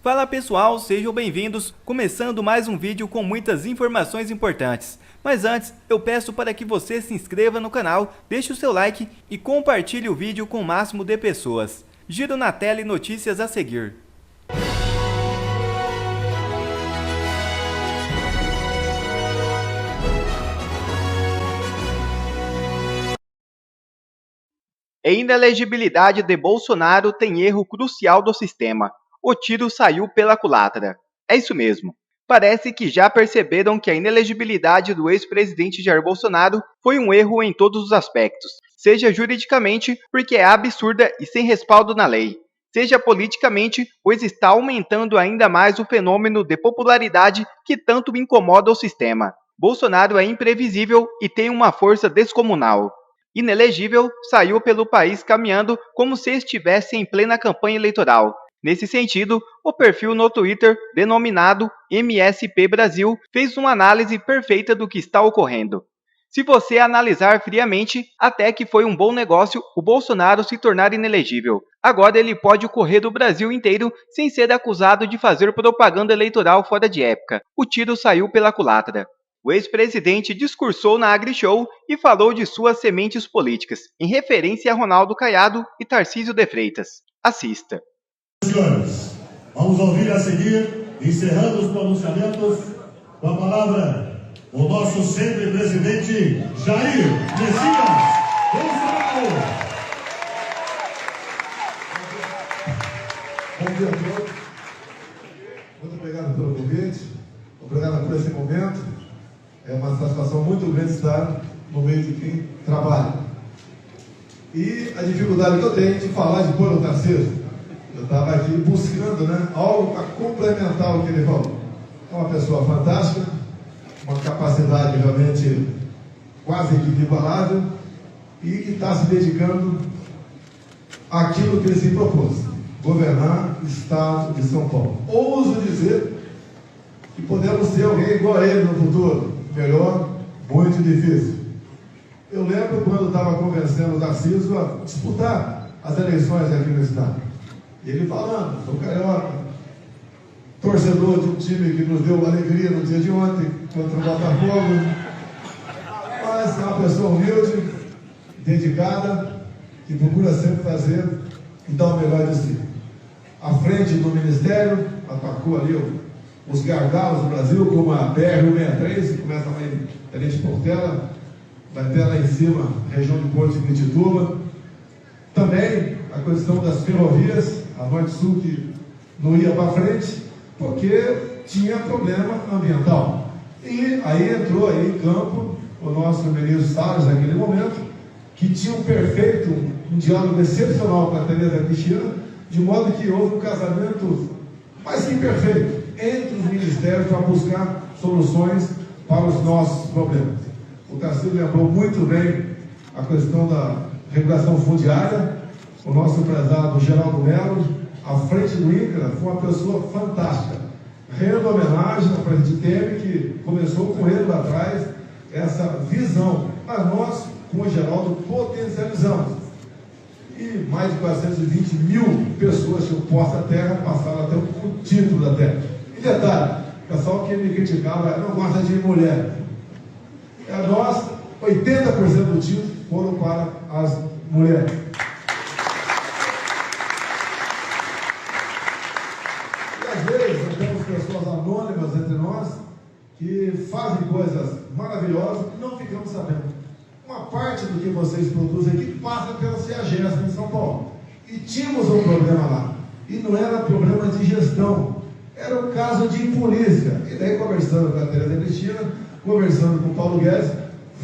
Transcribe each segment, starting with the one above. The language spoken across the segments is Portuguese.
Fala pessoal, sejam bem-vindos, começando mais um vídeo com muitas informações importantes. Mas antes, eu peço para que você se inscreva no canal, deixe o seu like e compartilhe o vídeo com o máximo de pessoas. Giro na tela e notícias a seguir. A inelegibilidade de Bolsonaro tem erro crucial do sistema. O tiro saiu pela culatra. É isso mesmo. Parece que já perceberam que a inelegibilidade do ex-presidente Jair Bolsonaro foi um erro em todos os aspectos. Seja juridicamente, porque é absurda e sem respaldo na lei. Seja politicamente, pois está aumentando ainda mais o fenômeno de popularidade que tanto incomoda o sistema. Bolsonaro é imprevisível e tem uma força descomunal. Inelegível, saiu pelo país caminhando como se estivesse em plena campanha eleitoral. Nesse sentido, o perfil no Twitter, denominado MSP Brasil, fez uma análise perfeita do que está ocorrendo. Se você analisar friamente, até que foi um bom negócio o Bolsonaro se tornar inelegível. Agora ele pode correr do Brasil inteiro sem ser acusado de fazer propaganda eleitoral fora de época. O tiro saiu pela culatra. O ex-presidente discursou na AgriShow e falou de suas sementes políticas, em referência a Ronaldo Caiado e Tarcísio de Freitas. Assista. Senhores, vamos ouvir a seguir, encerrando os pronunciamentos, com a palavra o nosso sempre presidente Jair Messias Bolsonaro. Bom dia a todos. Muito obrigado pelo convite, obrigado por esse momento. É uma satisfação muito grande estar no meio de quem trabalha. E a dificuldade que eu tenho de falar de Paulo Tarcísio. Eu estava aqui buscando, algo para complementar o que ele falou. É uma pessoa fantástica, uma capacidade realmente quase inigualável e que está se dedicando àquilo que ele se propôs: governar o estado de São Paulo. Ouso dizer que podemos ser alguém igual a ele no futuro. Melhor, muito difícil. Eu lembro quando estava convencendo o Tarcísio a disputar as eleições aqui no estado. E ele falando: sou carioca, torcedor de um time que nos deu alegria no dia de ontem, contra o Botafogo. Mas é uma pessoa humilde, dedicada, que procura sempre fazer e dar o melhor de si. À frente do Ministério, atacou ali os gargalos do Brasil, como a BR-163, que começa lá em Tenente Portela, vai até lá em cima, região de Porto de Pirituba. Também a questão das ferrovias, a Norte-Sul, que não ia para frente, porque tinha problema ambiental. E aí entrou aí em campo o nosso ministro Salles, naquele momento, que tinha um diálogo excepcional com a Tereza Cristina, de modo que houve um casamento mais que perfeito entre os ministérios para buscar soluções para os nossos problemas. O Tarcísio lembrou muito bem a questão da regulação fundiária. O nosso prezado Geraldo Melo, à frente do INCRA, foi uma pessoa fantástica. Rendo homenagem ao presidente Temer, que começou com ele lá atrás essa visão. Mas nós, com o Geraldo, potencializamos. E mais de 420 mil pessoas tinham posto a terra, passaram até o título da terra. E detalhe, o pessoal que me criticava não gosta de mulher. Nós, 80% do título foram para as mulheres. E às vezes temos pessoas anônimas entre nós que fazem coisas maravilhosas e não ficamos sabendo. Uma parte do que vocês produzem aqui passa pela CEAGESP em São Paulo. E tínhamos um problema lá. E não era problema de gestão. Era um caso de polícia. E daí, conversando com a Tereza Cristina, conversando com o Paulo Guedes,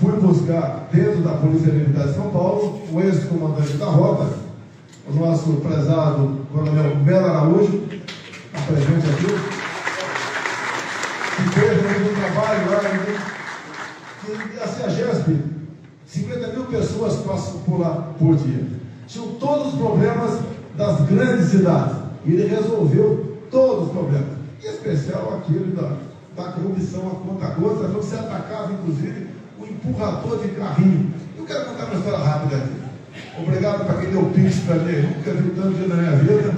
fui buscar dentro da Polícia Militar de São Paulo o ex-comandante da rota, o nosso prezado coronel Melo Araújo, presente aqui, que fez um trabalho lá. E a CEAGESP, 50 mil pessoas passam por lá por dia. Tinham todos os problemas das grandes cidades. E ele resolveu todos os problemas. Em especial aquele da corrupção a conta gotas, quando se atacava, inclusive, o empurrador de carrinho. Eu quero contar uma história rápida aqui. Obrigado para quem deu pix para mim. Nunca vi tanto dinheiro na minha vida.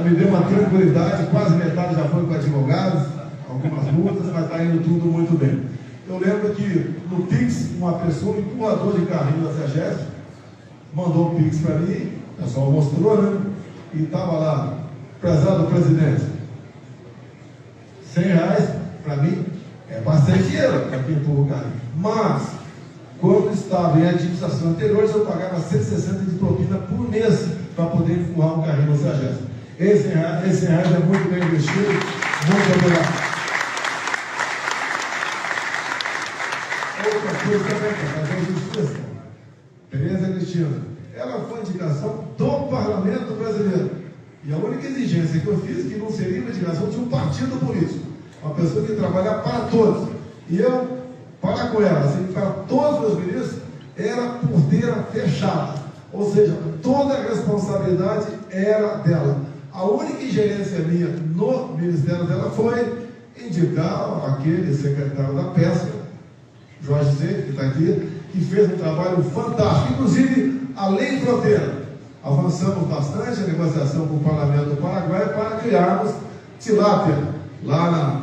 me deu uma tranquilidade, quase metade já foi com advogados, algumas multas, mas está indo tudo muito bem. Eu lembro que no Pix, uma pessoa, um empurrador de carrinho da CEGESP, mandou um Pix para mim, o pessoal mostrou, né? E estava lá, prezado presidente, R$100 para mim é bastante dinheiro para quem empurra o carrinho. Mas, quando estava em administração anterior, eu pagava 160 de propina por mês para poder empurrar um carrinho no CEGESP. Esse R$100 é muito bem investido. Muito obrigado. Outra coisa também, para fazer justiça. Tereza Cristina, ela foi indicação do Parlamento Brasileiro. E a única exigência que eu fiz que não seria uma indicação de um partido político. Uma pessoa que trabalha para todos. E eu, para com ela, assim, para todos os ministros, era porteira fechada. Ou seja, toda a responsabilidade era dela. A única ingerência minha no ministério dela foi indicar aquele secretário da Pesca, Jorge Zé, que está aqui, que fez um trabalho fantástico. Inclusive, a Lei Fronteira. Avançamos bastante a negociação com o Parlamento do Paraguai para criarmos tilápia lá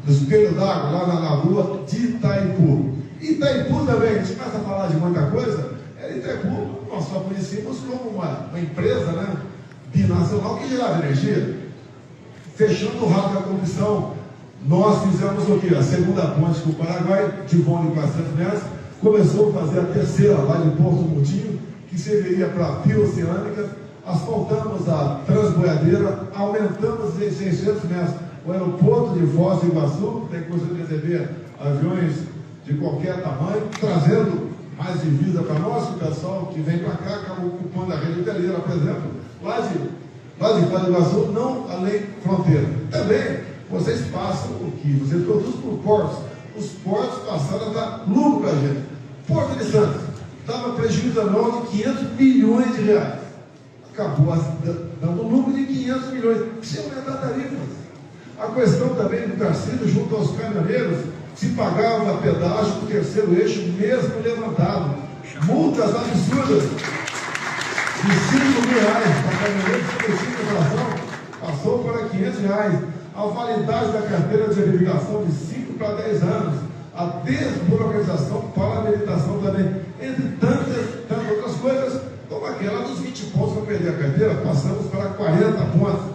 no espelho d'água, lá na lagoa de Itaipu. Itaipu também, a gente começa a falar de muita coisa. Itaipu, nós só conhecemos como uma empresa, né, binacional que gerava energia. Fechando o rato da corrupção, nós fizemos o quê? A segunda ponte com o Paraguai, de Ivone 400 metros, começou a fazer a terceira lá de Porto Moutinho, que serviria para a Pia Oceânica, asfaltamos a Transboiadeira, aumentamos em 600 metros o aeroporto de Foz do Iguaçu, que tem condição de receber aviões de qualquer tamanho, trazendo mais divisa para nós, o pessoal que vem para cá acaba ocupando a rede hoteleira, por exemplo, lá de Foz do Iguaçu, não a Lei Fronteira. Também, vocês passam o que? Vocês produzem por portos. Os portos passaram a dar lucro para a gente. Porto de Santos dava prejuízo anual de 500 milhões de reais. Acabou dando lucro de 500 milhões. Sem aumentar tarifas. A questão também do Tarcísio junto aos caminhoneiros, se pagava pedágio do terceiro eixo, mesmo levantado. Multas absurdas de R$5.000 para caminhoneiros que tinham inflação, passou para R$500. A validade da carteira de verificação de 5 para 10 anos. A desburocratização para a habilitação também. Entre tantas outras coisas, como aquela dos 20 pontos para perder a carteira, passamos para 40 pontos.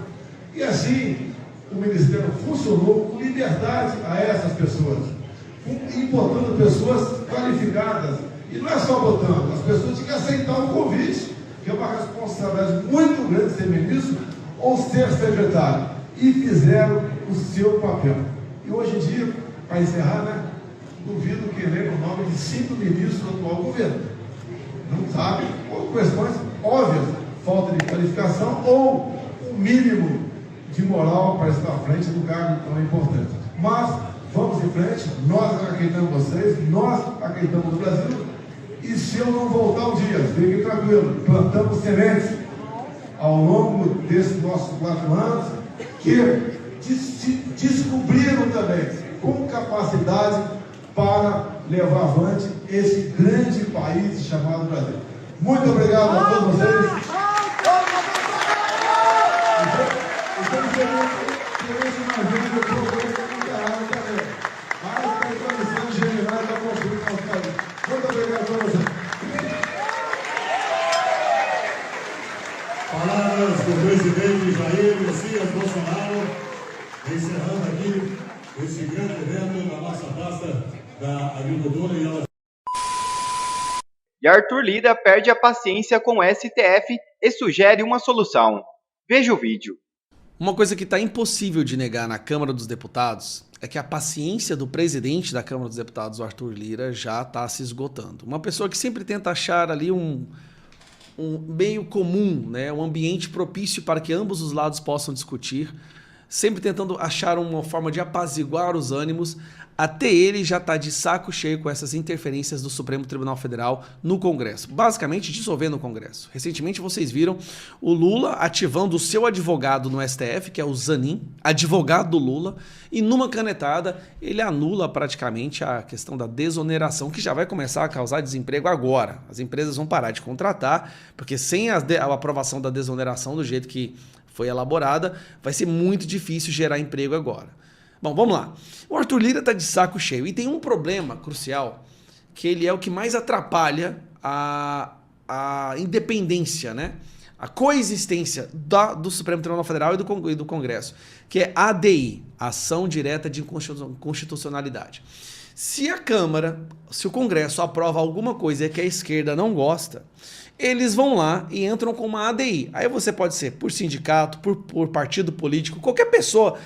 E assim, o Ministério funcionou com liberdade a essas pessoas, importando pessoas qualificadas. E não é só botando, as pessoas têm que aceitar o convite, que é uma responsabilidade muito grande ser ministro ou ser secretário. E fizeram o seu papel. E hoje em dia, para encerrar, né, duvido que lembre o nome de 5 ministros do atual governo. Não sabe, por questões óbvias, falta de qualificação ou um mínimo de moral para estar à frente do cargo tão importante. Mas vamos em frente, nós acreditamos em vocês, nós acreditamos no Brasil, e se eu não voltar um dia, fiquem tranquilos, plantamos sementes ao longo desses nossos 4 anos, que descobriram também com capacidade para levar avante esse grande país chamado Brasil. Muito obrigado a todos vocês. Muito obrigado a todos vocês. Palavras do presidente Jair Messias Bolsonaro, encerrando aqui esse grande evento da nossa pasta da agricultura E Arthur Lira perde a paciência com o STF e sugere uma solução. Veja o vídeo. Uma coisa que está impossível de negar na Câmara dos Deputados é que a paciência do presidente da Câmara dos Deputados, o Arthur Lira, já está se esgotando. Uma pessoa que sempre tenta achar ali um meio comum, né? Um ambiente propício para que ambos os lados possam discutir, sempre tentando achar uma forma de apaziguar os ânimos. Até ele já está de saco cheio com essas interferências do Supremo Tribunal Federal no Congresso, basicamente dissolvendo o Congresso. Recentemente vocês viram o Lula ativando o seu advogado no STF, que é o Zanin, advogado do Lula, e numa canetada ele anula praticamente a questão da desoneração, que já vai começar a causar desemprego agora. As empresas vão parar de contratar, porque sem a aprovação da desoneração do jeito que foi elaborada, vai ser muito difícil gerar emprego agora. Bom, vamos lá. O Arthur Lira está de saco cheio e tem um problema crucial, que ele é o que mais atrapalha a independência, né? A coexistência do Supremo Tribunal Federal e do Congresso, que é a ADI, Ação Direta de Inconstitucionalidade. Se a Câmara, se o Congresso aprova alguma coisa que a esquerda não gosta, eles vão lá e entram com uma ADI. Aí você pode ser por sindicato, por partido político, qualquer pessoa.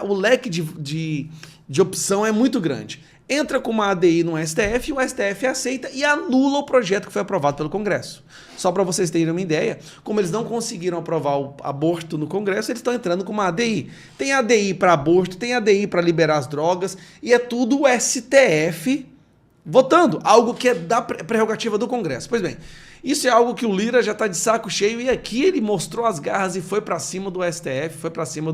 O leque de opção é muito grande. Entra com uma ADI no STF e o STF aceita e anula o projeto que foi aprovado pelo Congresso. Só para vocês terem uma ideia, como eles não conseguiram aprovar o aborto no Congresso, eles estão entrando com uma ADI. Tem ADI para aborto, tem ADI para liberar as drogas e é tudo o STF votando, algo que é da prerrogativa do Congresso. Pois bem, isso é algo que o Lira já está de saco cheio e aqui ele mostrou as garras e foi para cima do STF, foi para cima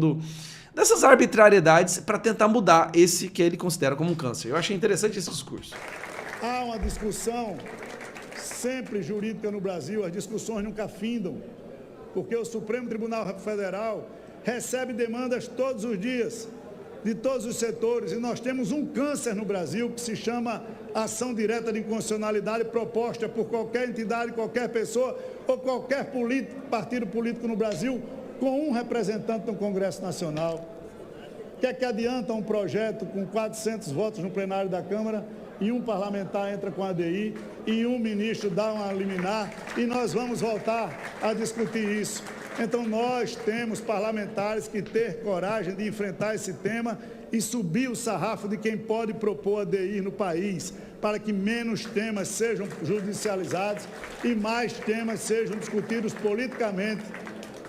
dessas arbitrariedades para tentar mudar esse que ele considera como um câncer. Eu achei interessante esse discurso. Há uma discussão sempre jurídica no Brasil, as discussões nunca findam, porque o Supremo Tribunal Federal recebe demandas todos os dias, de todos os setores, e nós temos um câncer no Brasil que se chama ação direta de inconstitucionalidade proposta por qualquer entidade, qualquer pessoa ou qualquer partido político no Brasil com um representante no Congresso Nacional. O que é que adianta um projeto com 400 votos no plenário da Câmara e um parlamentar entra com a ADI e um ministro dá uma liminar e nós vamos voltar a discutir isso? Então nós temos parlamentares que ter coragem de enfrentar esse tema e subir o sarrafo de quem pode propor ADI no país, para que menos temas sejam judicializados e mais temas sejam discutidos politicamente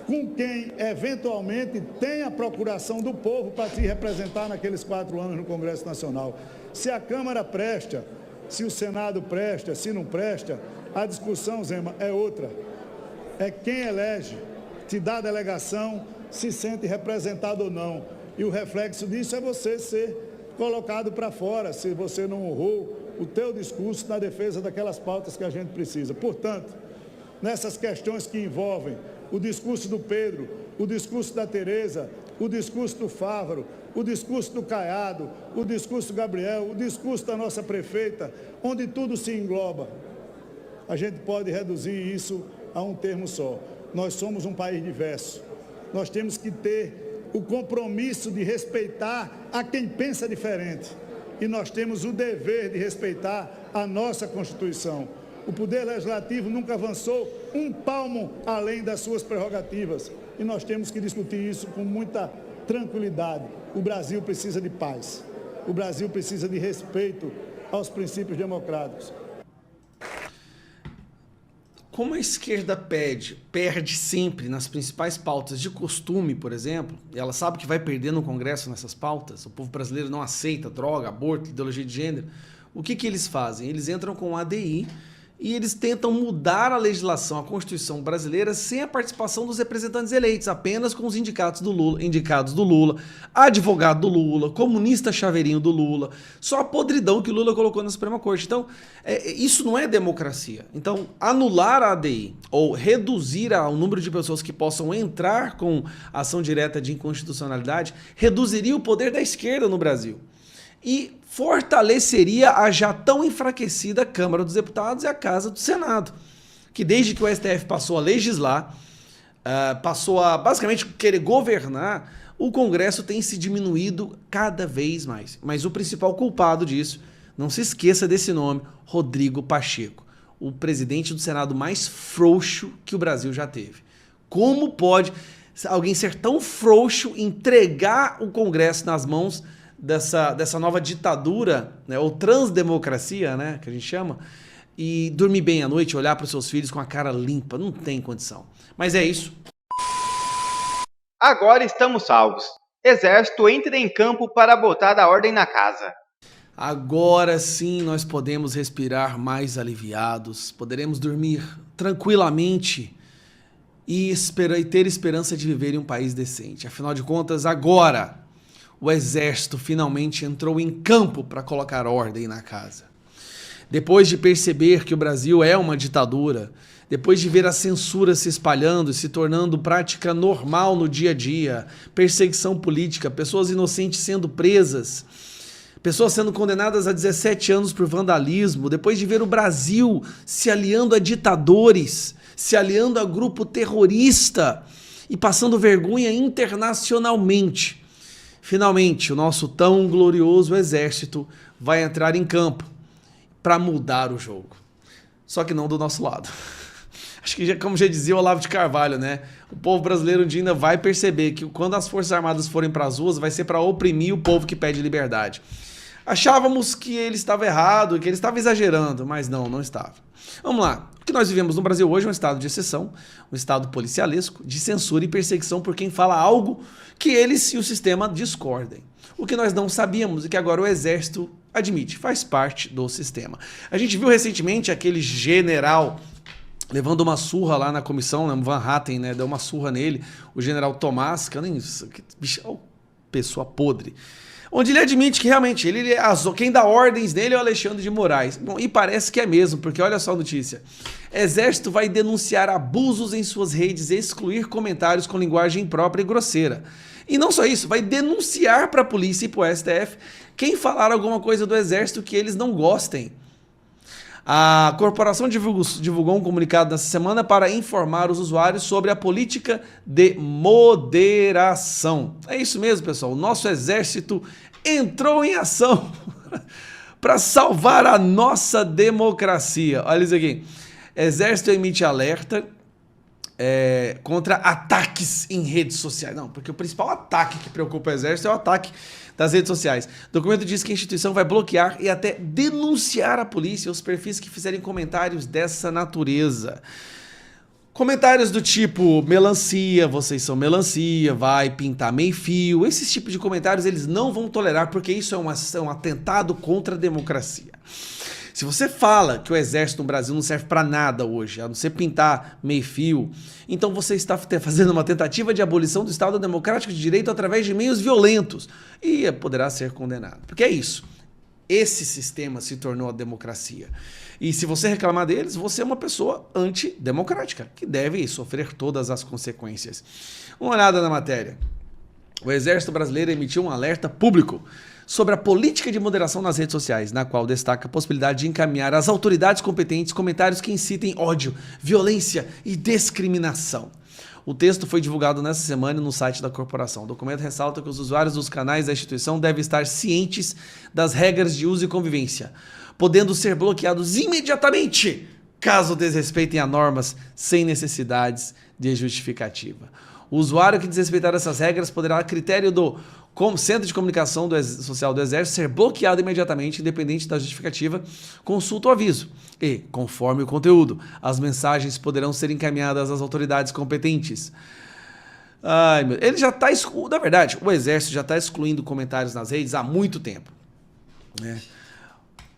com quem eventualmente tem a procuração do povo para se representar naqueles 4 anos no Congresso Nacional. Se a Câmara presta, se o Senado presta, se não presta, a discussão, Zema, é outra. É quem elege, te dá a delegação, se sente representado ou não. E o reflexo disso é você ser colocado para fora, se você não honrou o teu discurso na defesa daquelas pautas que a gente precisa. Portanto, nessas questões que envolvem o discurso do Pedro, o discurso da Tereza, o discurso do Fávaro, o discurso do Caiado, o discurso do Gabriel, o discurso da nossa prefeita, onde tudo se engloba, a gente pode reduzir isso a um termo só. Nós somos um país diverso. Nós temos que ter o compromisso de respeitar a quem pensa diferente. E nós temos o dever de respeitar a nossa Constituição. O Poder Legislativo nunca avançou um palmo além das suas prerrogativas. E nós temos que discutir isso com muita tranquilidade. O Brasil precisa de paz. O Brasil precisa de respeito aos princípios democráticos. Como a esquerda perde sempre nas principais pautas de costume, por exemplo, e ela sabe que vai perder no Congresso nessas pautas, o povo brasileiro não aceita droga, aborto, ideologia de gênero, o que eles fazem? Eles entram com a ADI e eles tentam mudar a legislação, a Constituição brasileira, sem a participação dos representantes eleitos, apenas com os indicados do Lula, advogado do Lula, comunista chaveirinho do Lula, só a podridão que o Lula colocou na Suprema Corte. Então, isso não é democracia. Então, anular a ADI ou reduzir o número de pessoas que possam entrar com ação direta de inconstitucionalidade reduziria o poder da esquerda no Brasil e fortaleceria a já tão enfraquecida Câmara dos Deputados e a Casa do Senado, que desde que o STF passou a legislar, passou a basicamente querer governar, o Congresso tem se diminuído cada vez mais. Mas o principal culpado disso, não se esqueça desse nome, Rodrigo Pacheco, o presidente do Senado mais frouxo que o Brasil já teve. Como pode alguém ser tão frouxo, entregar o Congresso nas mãos dessa nova ditadura, né, ou transdemocracia, né, que a gente chama, e dormir bem à noite, olhar para os seus filhos com a cara limpa? Não tem condição. Mas é isso. Agora estamos salvos. Exército entra em campo para botar a ordem na casa. Agora sim nós podemos respirar mais aliviados, poderemos dormir tranquilamente e ter esperança de viver em um país decente. Afinal de contas, agora o Exército finalmente entrou em campo para colocar ordem na casa. Depois de perceber que o Brasil é uma ditadura, depois de ver a censura se espalhando e se tornando prática normal no dia a dia, perseguição política, pessoas inocentes sendo presas, pessoas sendo condenadas a 17 anos por vandalismo, depois de ver o Brasil se aliando a ditadores, se aliando a grupo terrorista e passando vergonha internacionalmente. Finalmente, o nosso tão glorioso exército vai entrar em campo para mudar o jogo. Só que não do nosso lado. Acho que, como já dizia o Olavo de Carvalho, né? O povo brasileiro um dia ainda vai perceber que quando as Forças Armadas forem para as ruas, vai ser para oprimir o povo que pede liberdade. Achávamos que ele estava errado, que ele estava exagerando, mas não estava. Vamos lá. O que nós vivemos no Brasil hoje é um estado de exceção, um estado policialesco, de censura e perseguição por quem fala algo que eles e o sistema discordem. O que nós não sabíamos e que agora o Exército admite, faz parte do sistema. A gente viu recentemente aquele general levando uma surra lá na comissão, né? Van Hatten, né? Deu uma surra nele, o general Tomás, que eu nem... Bicho, pessoa podre. Onde ele admite que realmente quem dá ordens nele é o Alexandre de Moraes. Bom, e parece que é mesmo, porque olha só a notícia. Exército vai denunciar abusos em suas redes e excluir comentários com linguagem própria e grosseira. E não só isso, vai denunciar para a polícia e para o STF quem falar alguma coisa do Exército que eles não gostem. A corporação divulgou um comunicado nessa semana para informar os usuários sobre a política de moderação. É isso mesmo, pessoal. O nosso exército entrou em ação para salvar a nossa democracia. Olha isso aqui. Exército emite alerta contra ataques em redes sociais. Não, porque o principal ataque que preocupa o Exército é o ataque das redes sociais. O documento diz que a instituição vai bloquear e até denunciar a polícia os perfis que fizerem comentários dessa natureza. Comentários do tipo, melancia, vocês são melancia, vai pintar meio fio. Esses tipos de comentários eles não vão tolerar porque isso é um atentado contra a democracia. Se você fala que o exército no Brasil não serve para nada hoje, a não ser pintar meio fio, então você está fazendo uma tentativa de abolição do Estado Democrático de Direito através de meios violentos e poderá ser condenado. Porque é isso. Esse sistema se tornou a democracia. E se você reclamar deles, você é uma pessoa antidemocrática, que deve sofrer todas as consequências. Uma olhada na matéria. O Exército Brasileiro emitiu um alerta público sobre a política de moderação nas redes sociais, na qual destaca a possibilidade de encaminhar às autoridades competentes comentários que incitem ódio, violência e discriminação. O texto foi divulgado nesta semana no site da corporação. O documento ressalta que os usuários dos canais da instituição devem estar cientes das regras de uso e convivência, podendo ser bloqueados imediatamente caso desrespeitem a normas sem necessidades de justificativa. O usuário que desrespeitar essas regras poderá, a critério do Centro de Comunicação Social do Exército, ser bloqueado imediatamente, independente da justificativa, consulta o aviso. E, conforme o conteúdo, as mensagens poderão ser encaminhadas às autoridades competentes. Ai, meu, ele já está na verdade, o Exército já está excluindo comentários nas redes há muito tempo. Né?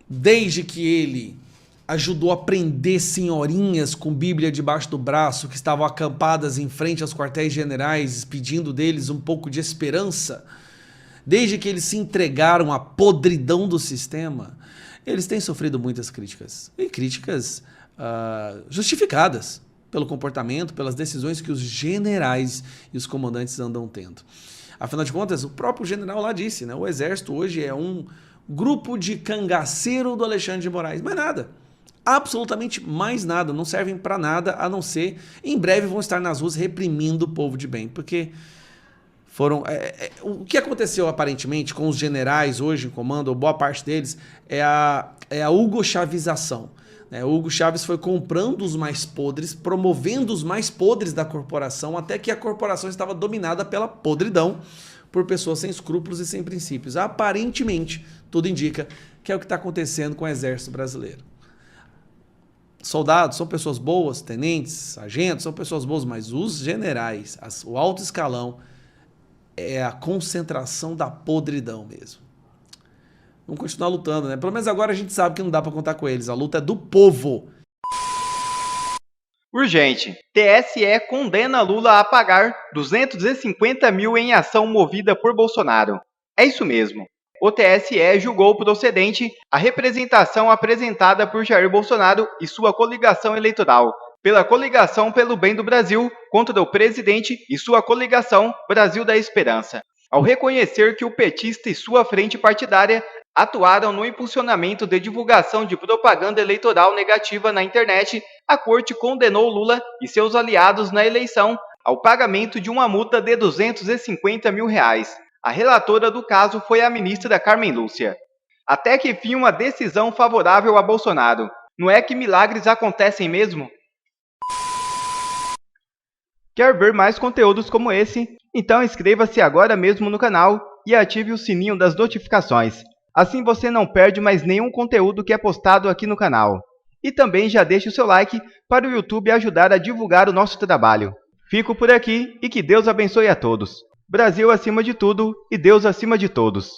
Desde que ele ajudou a prender senhorinhas com Bíblia debaixo do braço, que estavam acampadas em frente aos quartéis generais, pedindo deles um pouco de esperança. Desde que eles se entregaram à podridão do sistema, eles têm sofrido muitas críticas. E críticas justificadas pelo comportamento, pelas decisões que os generais e os comandantes andam tendo. Afinal de contas, o próprio general lá disse, né? O Exército hoje é um grupo de cangaceiro do Alexandre de Moraes. Mais nada. Absolutamente mais nada. Não servem para nada, a não ser, em breve vão estar nas ruas reprimindo o povo de bem. Porque o que aconteceu aparentemente com os generais hoje em comando, ou boa parte deles, é a Hugo Chavização. O Hugo Chaves foi comprando os mais podres, promovendo os mais podres da corporação, até que a corporação estava dominada pela podridão, por pessoas sem escrúpulos e sem princípios. Aparentemente, tudo indica que é o que está acontecendo com o Exército Brasileiro. Soldados são pessoas boas, tenentes, sargentos são pessoas boas, mas os generais, o alto escalão, é a concentração da podridão mesmo. Vamos continuar lutando, né? Pelo menos agora a gente sabe que não dá para contar com eles. A luta é do povo. Urgente. TSE condena Lula a pagar 250 mil em ação movida por Bolsonaro. É isso mesmo. O TSE julgou procedente a representação apresentada por Jair Bolsonaro e sua coligação eleitoral, pela coligação pelo bem do Brasil contra o presidente e sua coligação Brasil da Esperança. Ao reconhecer que o petista e sua frente partidária atuaram no impulsionamento de divulgação de propaganda eleitoral negativa na internet, a corte condenou Lula e seus aliados na eleição ao pagamento de uma multa de R$250 mil. A relatora do caso foi a ministra Carmen Lúcia. Até que enfim uma decisão favorável a Bolsonaro. Não é que milagres acontecem mesmo? Quer ver mais conteúdos como esse? Então inscreva-se agora mesmo no canal e ative o sininho das notificações. Assim você não perde mais nenhum conteúdo que é postado aqui no canal. E também já deixe o seu like para o YouTube ajudar a divulgar o nosso trabalho. Fico por aqui e que Deus abençoe a todos. Brasil acima de tudo e Deus acima de todos.